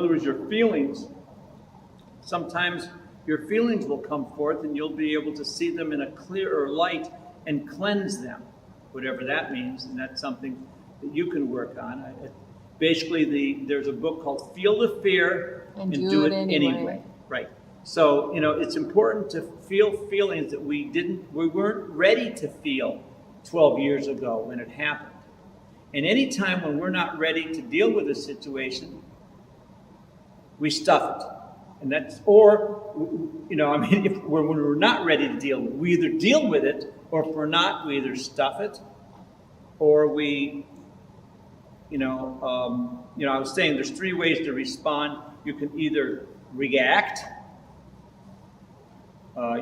other words, your feelings, sometimes your feelings will come forth and you'll be able to see them in a clearer light and cleanse them, whatever that means. And that's something that you can work on. Basically, there's a book called Feel the Fear and Do It Anyway. Right. So, it's important to feel feelings that we weren't ready to feel 12 years ago when it happened. And any time when we're not ready to deal with a situation, we stuff it. And that's, when we're not ready to deal with it, we either deal with it, or if we're not, we either stuff it, or we, I was saying there's three ways to respond. You can either react,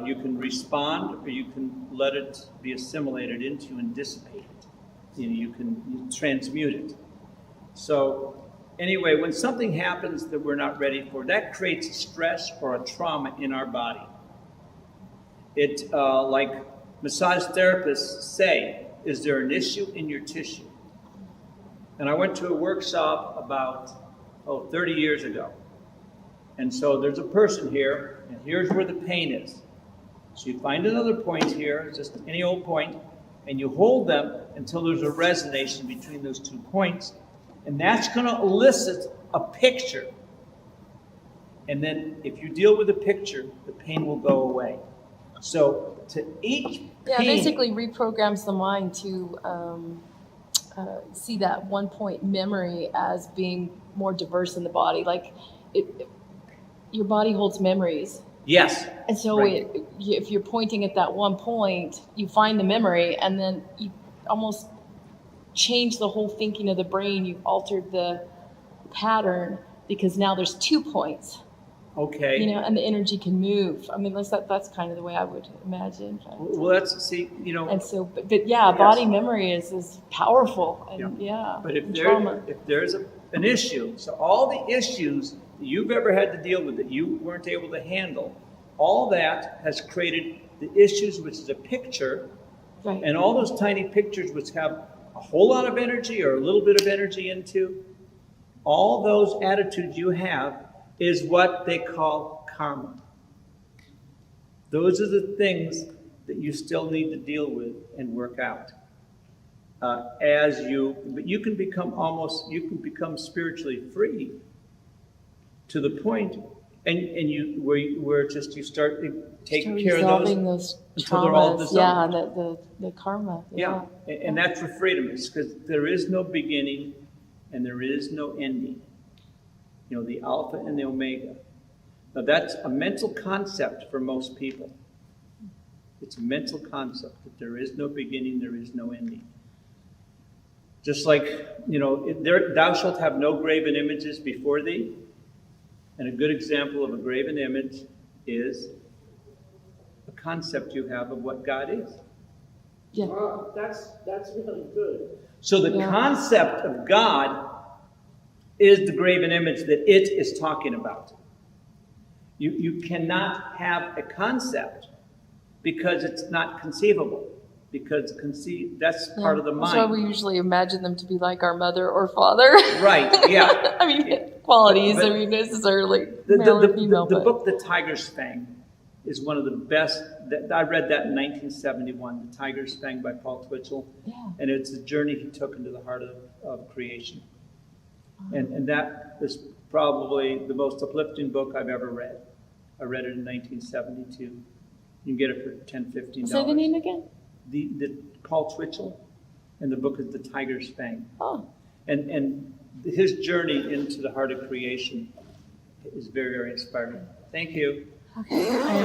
you can respond, or you can let it be assimilated into and dissipate it. You can transmute it. So anyway, when something happens that we're not ready for, that creates a stress or a trauma in our body. It, like massage therapists say, is there an issue in your tissue? And I went to a workshop about 30 years ago. And so there's a person here, and here's where the pain is. So you find another point here, just any old point, and you hold them until there's a resonance between those 2 points. And that's going to elicit a picture. And then if you deal with the picture, the pain will go away. So to each pain, basically reprograms the mind to see that 1 point memory as being more diverse in the body. Like your body holds memories. Yes. And so right. If you're pointing at that 1 point, you find the memory, and then you almost change the whole thinking of the brain. You've altered the pattern because now there's 2 points. Okay. And the energy can move. I mean, that's kind of the way I would imagine. Well, And so, but yes. body memory is powerful. And But if trauma. there's an issue, so all the issues that you've ever had to deal with that you weren't able to handle, all that has created the issues, which is a picture, Right. and all those tiny pictures which have a whole lot of energy or a little bit of energy into, all those attitudes you have is what they call karma. Those are the things that you still need to deal with and work out. But you can become spiritually free to the point, and you start taking care of those until they're all dissolved. the karma. Yeah. And that's where freedom is, because there is no beginning and there is no ending. The Alpha and the Omega. Now that's a mental concept for most people. It's a mental concept that there is no beginning, there is no ending. Just like, thou shalt have no graven images before thee. And a good example of a graven image is a concept you have of what God is. Yeah. Wow, that's really good. So the concept of God is the graven image that it is talking about. You cannot have a concept because it's not conceivable. Because that's part of the mind. That's why we usually imagine them to be like our mother or father. Right, yeah. I mean, qualities, necessarily male or female. The book, The Tiger's Fang, is one of the best. I read that in 1971, The Tiger's Fang by Paul Twitchell. Yeah. And it's a journey he took into the heart of creation. And that is probably the most uplifting book I've ever read. I read it in 1972. You can get it for $10, $15. Say the name again? The Paul Twitchell, and the book is The Tiger's Fang. Oh. And his journey into the heart of creation is very, very inspiring. Thank you. Okay.